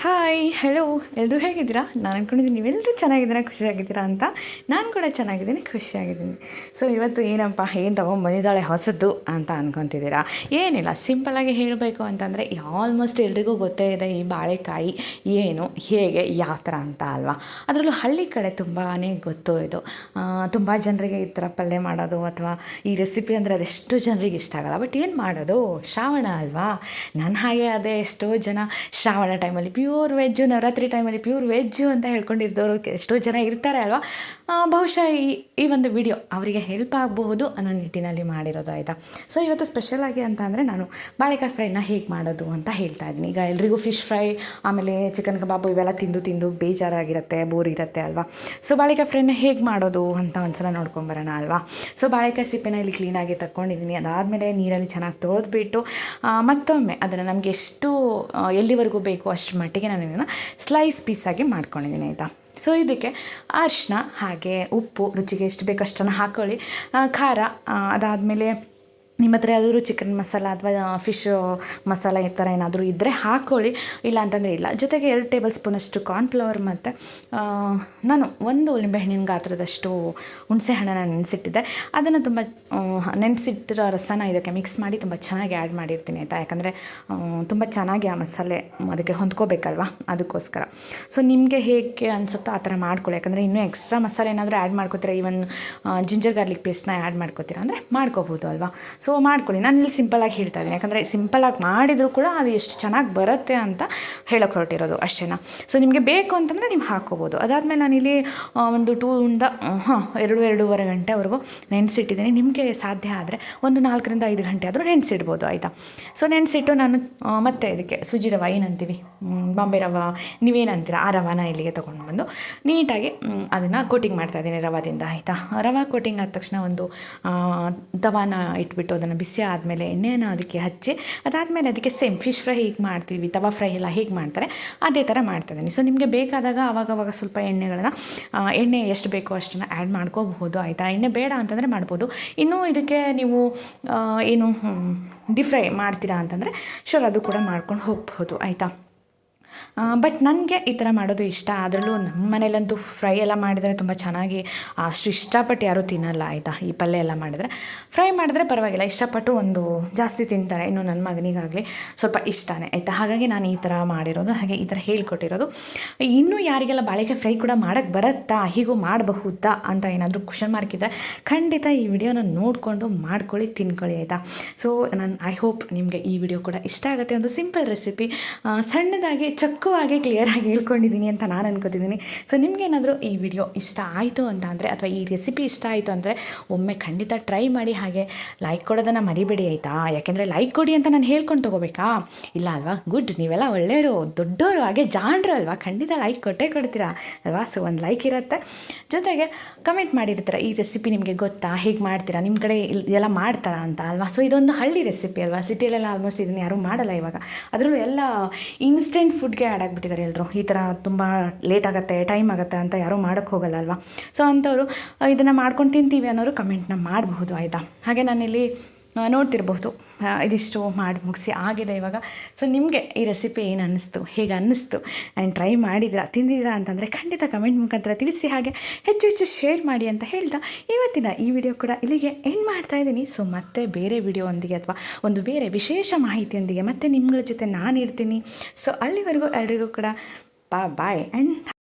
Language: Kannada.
ಹಾಯ್ ಹೆಲೋ ಎಲ್ಲರೂ ಹೇಗಿದ್ದೀರಾ? ನಾನು ಅಂದ್ಕೊಂಡಿದ್ದೀನಿ ನೀವೆಲ್ಲರೂ ಚೆನ್ನಾಗಿದ್ದೀರಾ, ಖುಷಿಯಾಗಿದ್ದೀರಾ ಅಂತ. ನಾನು ಕೂಡ ಚೆನ್ನಾಗಿದ್ದೀನಿ, ಖುಷಿಯಾಗಿದ್ದೀನಿ. ಸೊ ಇವತ್ತು ಏನಪ್ಪ ಏನು ತೊಗೊಂಬಂದಿದ್ದಾಳೆ ಹೊಸದು ಅಂತ ಅಂದ್ಕೊತಿದ್ದೀರಾ? ಏನಿಲ್ಲ, ಸಿಂಪಲ್ಲಾಗಿ ಹೇಳಬೇಕು ಅಂತಂದರೆ ಆಲ್ಮೋಸ್ಟ್ ಎಲ್ರಿಗೂ ಗೊತ್ತೇ ಇದೆ ಈ ಬಾಳೆಕಾಯಿ ಏನು, ಹೇಗೆ, ಯಾವ ಥರ ಅಂತ ಅಲ್ವಾ. ಅದರಲ್ಲೂ ಹಳ್ಳಿ ಕಡೆ ತುಂಬಾ ಗೊತ್ತು ಇದು. ತುಂಬ ಜನರಿಗೆ ಈ ಥರ ಪಲ್ಯ ಮಾಡೋದು ಅಥವಾ ಈ ರೆಸಿಪಿ ಅಂದರೆ ಅದೆಷ್ಟೋ ಜನರಿಗೆ ಇಷ್ಟ ಆಗಲ್ಲ. ಬಟ್ ಏನು ಮಾಡೋದು, ಶ್ರಾವಣ ಅಲ್ವಾ. ನನ್ನ ಹಾಗೆ ಅದೇ ಎಷ್ಟೋ ಜನ ಶ್ರಾವಣ ಟೈಮಲ್ಲಿ ಪ್ಯೂರ್ ವೆಜ್ಜು, ನವರಾತ್ರಿ ಟೈಮಲ್ಲಿ ಪ್ಯೂರ್ ವೆಜ್ಜು ಅಂತ ಹೇಳ್ಕೊಂಡಿದ್ದವರು ಎಷ್ಟೋ ಜನ ಇರ್ತಾರೆ ಅಲ್ವಾ. ಬಹುಶಃ ಈ ಒಂದು ವಿಡಿಯೋ ಅವರಿಗೆ ಹೆಲ್ಪ್ ಆಗಬಹುದು ಅನ್ನೋ ನಿಟ್ಟಿನಲ್ಲಿ ಮಾಡಿರೋದು, ಆಯಿತಾ. ಸೊ ಇವತ್ತು ಸ್ಪೆಷಲಾಗಿ ಅಂತ ಅಂದರೆ ನಾನು ಬಾಳೆಕಾಯಿ ಫ್ರೈನ ಹೇಗೆ ಮಾಡೋದು ಅಂತ ಹೇಳ್ತಾ ಇದ್ದೀನಿ. ಈಗ ಎಲ್ರಿಗೂ ಫಿಶ್ ಫ್ರೈ ಆಮೇಲೆ ಚಿಕನ್ ಕಬಾಬು ಇವೆಲ್ಲ ತಿಂದು ಬೇಜಾರಾಗಿರುತ್ತೆ, ಬೋರ್ ಇರುತ್ತೆ ಅಲ್ವಾ. ಸೊ ಬಾಳೆಕಾಯಿ ಫ್ರೈನ ಹೇಗೆ ಮಾಡೋದು ಅಂತ ಒಂದ್ಸಲ ನೋಡ್ಕೊಂಬರೋಣ ಅಲ್ವಾ. ಸೊ ಬಾಳೆಕಾಯಿ ಸಿಪ್ಪೆನ ಇಲ್ಲಿ ಕ್ಲೀನಾಗಿ ತಗೊಂಡಿದ್ದೀನಿ. ಅದಾದಮೇಲೆ ನೀರಲ್ಲಿ ಚೆನ್ನಾಗಿ ತೊಳೆದ್ಬಿಟ್ಟು ಮತ್ತೊಮ್ಮೆ ಅದನ್ನು ನಮಗೆ ಎಷ್ಟು ಎಲ್ಲಿವರೆಗೂ ಬೇಕು ಅಷ್ಟು ಮಟ್ಟಿಗೆ ನಾನು ಇದನ್ನು ಸ್ಲೈಸ್ ಪೀಸಾಗಿ ಮಾಡ್ಕೊಂಡಿದ್ದೀನಿ, ಆಯಿತಾ. ಸೊ ಇದಕ್ಕೆ ಅರಿಶಿನ ಹಾಗೆ ಉಪ್ಪು ರುಚಿಗೆ ಎಷ್ಟು ಬೇಕು ಅಷ್ಟನ್ನು ಹಾಕ್ಕೊಳ್ಳಿ. ಖಾರ, ಅದಾದಮೇಲೆ ನಿಮ್ಮ ಹತ್ರ ಯಾವುದಾದ್ರೂ ಚಿಕನ್ ಮಸಾಲ ಅಥವಾ ಫಿಶ್ ಮಸಾಲ ಈ ಥರ ಏನಾದರೂ ಇದ್ದರೆ ಹಾಕ್ಕೊಳ್ಳಿ, ಇಲ್ಲ ಅಂತಂದರೆ ಇಲ್ಲ. ಜೊತೆಗೆ 2 ಟೇಬಲ್ ಸ್ಪೂನಷ್ಟು ಕಾರ್ನ್ಫ್ಲವರ್ ಮತ್ತು ನಾನು 1 ನಿಂಬೆಹಣ್ಣಿನ ಗಾತ್ರದಷ್ಟು ಹುಣಸೆ ಹಣ್ಣನ್ನು ನೆನೆಸಿಟ್ಟಿದ್ದೆ. ಅದನ್ನು ತುಂಬ ನೆನೆಸಿಟ್ಟಿರೋ ರಸನ ಇದಕ್ಕೆ ಮಿಕ್ಸ್ ಮಾಡಿ ತುಂಬ ಚೆನ್ನಾಗಿ ಆ್ಯಡ್ ಮಾಡಿರ್ತೀನಿ, ಆಯಿತಾ. ಯಾಕಂದರೆ ತುಂಬ ಚೆನ್ನಾಗಿ ಆ ಮಸಾಲೆ ಅದಕ್ಕೆ ಹೊಂದ್ಕೋಬೇಕಲ್ವ, ಅದಕ್ಕೋಸ್ಕರ. ಸೊ ನಿಮಗೆ ಹೇಗೆ ಅನಿಸುತ್ತೋ ಆ ಥರ ಮಾಡ್ಕೊಳ್ಳಿ. ಯಾಕಂದರೆ ಇನ್ನೂ ಎಕ್ಸ್ಟ್ರಾ ಮಸಾಲೆ ಏನಾದರೂ ಆ್ಯಡ್ ಮಾಡ್ಕೋತೀರಾ, ಈವನ್ ಜಿಂಜರ್ ಗಾರ್ಲಿಕ್ ಪೇಸ್ಟ್ನ ಆ್ಯಡ್ ಮಾಡ್ಕೋತೀರಾ ಅಂದರೆ ಮಾಡ್ಕೋಬೋದು ಅಲ್ವಾ. ಸೊ ಮಾಡ್ಕೊಳ್ಳಿ. ನಾನು ಇಲ್ಲಿ ಸಿಂಪಲಾಗಿ ಹೇಳ್ತಾ ಇದ್ದೀನಿ, ಯಾಕಂದರೆ ಸಿಂಪಲಾಗಿ ಮಾಡಿದರೂ ಕೂಡ ಅದು ಎಷ್ಟು ಚೆನ್ನಾಗಿ ಬರುತ್ತೆ ಅಂತ ಹೇಳೋಕೆ ಹೊರಟಿರೋದು ಅಷ್ಟೇನಾ. ಸೊ ನಿಮಗೆ ಬೇಕು ಅಂತಂದರೆ ನೀವು ಹಾಕ್ಕೋಬೋದು. ಅದಾದಮೇಲೆ ನಾನಿಲ್ಲಿ ಒಂದು 2-2.5 ಗಂಟೆವರೆಗೂ ನೆನೆಸಿಟ್ಟಿದ್ದೀನಿ. ನಿಮಗೆ ಸಾಧ್ಯ ಆದರೆ ಒಂದು 4-5 ಗಂಟೆ ಆದರೂ ನೆನೆಸಿಡ್ಬೋದು, ಆಯಿತಾ. ಸೊ ನೆನೆಸಿಟ್ಟು ನಾನು ಮತ್ತೆ ಇದಕ್ಕೆ ಸುಜಿ ರವೆ ಏನಂತೀವಿ, ಬಾಂಬೆ ರವೆ ನೀವೇನಂತೀರ, ಆ ರವಾನ ಇಲ್ಲಿಗೆ ತೊಗೊಂಡು ಬಂದು ನೀಟಾಗಿ ಅದನ್ನು ಕೋಟಿಂಗ್ ಮಾಡ್ತಾಯಿದ್ದೀನಿ ರವಾದಿಂದ, ಆಯಿತಾ. ರವೆ ಕೋಟಿಂಗ್ ಆದ ತಕ್ಷಣ ಒಂದು ತವಾನ ಇಟ್ಬಿಟ್ಟು ಅದನ್ನು ಬಿಸಿ ಆದಮೇಲೆ ಎಣ್ಣೆಯನ್ನು ಅದಕ್ಕೆ ಹಚ್ಚಿ, ಅದಾದಮೇಲೆ ಅದಕ್ಕೆ ಸೇಮ್ ಫಿಶ್ ಫ್ರೈ ಹೇಗೆ ಮಾಡ್ತೀವಿ, ತವಾ ಫ್ರೈ ಎಲ್ಲ ಹೇಗೆ ಮಾಡ್ತಾರೆ ಅದೇ ಥರ ಮಾಡ್ತಾಯಿದ್ದೀನಿ. ಸೊ ನಿಮಗೆ ಬೇಕಾದಾಗ ಆವಾಗವಾಗ ಸ್ವಲ್ಪ ಎಣ್ಣೆ ಎಷ್ಟು ಬೇಕೋ ಅಷ್ಟನ್ನು ಆ್ಯಡ್ ಮಾಡ್ಕೋಬಹುದು, ಆಯಿತಾ. ಎಣ್ಣೆ ಬೇಡ ಅಂತಂದರೆ ಮಾಡ್ಬೋದು. ಇನ್ನೂ ಇದಕ್ಕೆ ನೀವು ಏನು ಡೀಪ್ ಫ್ರೈ ಮಾಡ್ತೀರಾ ಅಂತಂದರೆ ಶೋರ್ ಅದು ಕೂಡ ಮಾಡ್ಕೊಂಡು ಹೋಗ್ಬೋದು, ಆಯಿತಾ. ಬಟ್ ನನಗೆ ಈ ಥರ ಮಾಡೋದು ಇಷ್ಟ. ಅದರಲ್ಲೂ ನಮ್ಮ ಮನೇಲಂತೂ ಫ್ರೈ ಎಲ್ಲ ಮಾಡಿದರೆ ತುಂಬ ಚೆನ್ನಾಗಿ ಅಷ್ಟು ಇಷ್ಟಪಟ್ಟು ಯಾರೂ ತಿನ್ನಲ್ಲ, ಆಯಿತಾ. ಈ ಪಲ್ಯ ಎಲ್ಲ ಮಾಡಿದರೆ ಫ್ರೈ ಮಾಡಿದ್ರೆ ಪರವಾಗಿಲ್ಲ, ಇಷ್ಟಪಟ್ಟು ಒಂದು ಜಾಸ್ತಿ ತಿಂತಾರೆ. ಇನ್ನು ನನ್ನ ಮಗನಿಗಾಗಲಿ ಸ್ವಲ್ಪ ಇಷ್ಟನೇ, ಆಯಿತಾ. ಹಾಗಾಗಿ ನಾನು ಈ ಥರ ಮಾಡಿರೋದು, ಹಾಗೆ ಈ ಥರ ಹೇಳ್ಕೊಟ್ಟಿರೋದು. ಇನ್ನೂ ಯಾರಿಗೆಲ್ಲ ಬಾಳೆಕಾಯಿ ಫ್ರೈ ಕೂಡ ಮಾಡೋಕ್ಕೆ ಬರುತ್ತಾ, ಹೀಗೂ ಮಾಡಬಹುದಾ ಅಂತ ಏನಾದರೂ ಕ್ವಶನ್ ಮಾರ್ಕ್ ಇದ್ದರೆ ಖಂಡಿತ ಈ ವಿಡಿಯೋನ ನೋಡಿಕೊಂಡು ಮಾಡ್ಕೊಳ್ಳಿ, ತಿನ್ಕೊಳ್ಳಿ, ಆಯಿತಾ. ಸೊ ಐ ಹೋಪ್ ನಿಮಗೆ ಈ ವಿಡಿಯೋ ಕೂಡ ಇಷ್ಟ ಆಗುತ್ತೆ. ಒಂದು ಸಿಂಪಲ್ ರೆಸಿಪಿ, ಸಣ್ಣದಾಗಿ ಚಕ್ಕುವಾಗಿ ಕ್ಲಿಯರಾಗಿ ಹೇಳ್ಕೊಂಡಿದ್ದೀನಿ ಅಂತ ನಾನು ಅನ್ಕೋತಿದ್ದೀನಿ. ಸೊ ನಿಮಗೇನಾದರೂ ಈ ವಿಡಿಯೋ ಇಷ್ಟ ಆಯಿತು ಅಂತ ಅಂದರೆ, ಅಥವಾ ಈ ರೆಸಿಪಿ ಇಷ್ಟ ಆಯಿತು ಅಂದರೆ ಒಮ್ಮೆ ಖಂಡಿತ ಟ್ರೈ ಮಾಡಿ. ಹಾಗೆ ಲೈಕ್ ಕೊಡೋದನ್ನು ಮರಿಬೇಡಿ, ಆಯಿತಾ. ಯಾಕೆಂದರೆ ಲೈಕ್ ಕೊಡಿ ಅಂತ ನಾನು ಹೇಳ್ಕೊಂಡು ತೊಗೋಬೇಕಾ, ಇಲ್ಲ ಅಲ್ವಾ. ಗುಡ್, ನೀವೆಲ್ಲ ಒಳ್ಳೆಯವರು, ದೊಡ್ಡವರು, ಹಾಗೆ ಜಾಣರು ಅಲ್ವಾ, ಖಂಡಿತ ಲೈಕ್ ಕೊಟ್ಟೇ ಕೊಡ್ತೀರಾ ಅಲ್ವಾ. ಸೊ ಒಂದು ಲೈಕ್ ಇರುತ್ತೆ, ಜೊತೆಗೆ ಕಮೆಂಟ್ ಮಾಡಿರ್ತೀರ ಈ ರೆಸಿಪಿ ನಿಮಗೆ ಗೊತ್ತಾ, ಹೇಗೆ ಮಾಡ್ತೀರಾ, ನಿಮ್ಮ ಕಡೆ ಇದೆಲ್ಲ ಮಾಡ್ತಾರಾ ಅಂತ ಅಲ್ವಾ. ಸೊ ಇದೊಂದು ಹಳ್ಳಿ ರೆಸಿಪಿ ಅಲ್ವಾ, ಸಿಟಿಯಲ್ಲೆಲ್ಲ ಆಲ್ಮೋಸ್ಟ್ ಇದನ್ನು ಯಾರೂ ಮಾಡಲ್ಲ ಇವಾಗ. ಅದರಲ್ಲೂ ಎಲ್ಲ ಇನ್ಸ್ಟೆಂಟ್ ಫುಡ್ಗೆ ಆ್ಯಡ್ ಆಗಿಬಿಟ್ಟಿದ್ದಾರೆ ಎಲ್ಲರೂ. ಈ ಥರ ತುಂಬ ಲೇಟ್ ಆಗುತ್ತೆ, ಟೈಮ್ ಆಗುತ್ತೆ ಅಂತ ಯಾರೂ ಮಾಡೋಕ್ಕೆ ಹೋಗಲ್ಲ ಅಲ್ವಾ. ಸೊ ಅಂಥವ್ರು ಇದನ್ನು ಮಾಡ್ಕೊಂಡು ತಿಂತೀವಿ ಅನ್ನೋರು ಕಮೆಂಟ್ನ ಮಾಡಬಹುದು, ಆಯಿತಾ. ಹಾಗೆ ನಾನಿಲ್ಲಿ ನೋಡ್ತಿರಬಹುದು ಇದಿಷ್ಟು ಮಾಡಿ ಮುಗಿಸಿ ಆಗಿದೆ ಇವಾಗ. ಸೊ ನಿಮಗೆ ಈ ರೆಸಿಪಿ ಏನು ಅನ್ನಿಸ್ತು, ಹೇಗೆ ಅನ್ನಿಸ್ತು, ಆ್ಯಂಡ್ ಟ್ರೈ ಮಾಡಿದಿರಾ, ತಿಂದಿದ್ದೀರಾ ಅಂತಂದರೆ ಖಂಡಿತ ಕಮೆಂಟ್ ಮುಖಾಂತರ ತಿಳಿಸಿ. ಹಾಗೆ ಹೆಚ್ಚು ಶೇರ್ ಮಾಡಿ ಅಂತ ಹೇಳ್ತಾ ಇವತ್ತಿನ ಈ ವಿಡಿಯೋ ಕೂಡ ಇಲ್ಲಿಗೆ ಎಂಡ್ ಮಾಡ್ತಾ ಇದ್ದೀನಿ. ಸೊ ಮತ್ತೆ ಬೇರೆ ವಿಡಿಯೋ ಒಂದಿಗೆ ಅಥವಾ ಒಂದು ಬೇರೆ ವಿಶೇಷ ಮಾಹಿತಿಯೊಂದಿಗೆ ಮತ್ತೆ ನಿಮ್ಗಳ ಜೊತೆ ನಾನು ಇರ್ತೀನಿ. ಸೊ ಅಲ್ಲಿವರೆಗೂ ಎಲ್ರಿಗೂ ಕೂಡ ಬಾಯ್ ಆ್ಯಂಡ್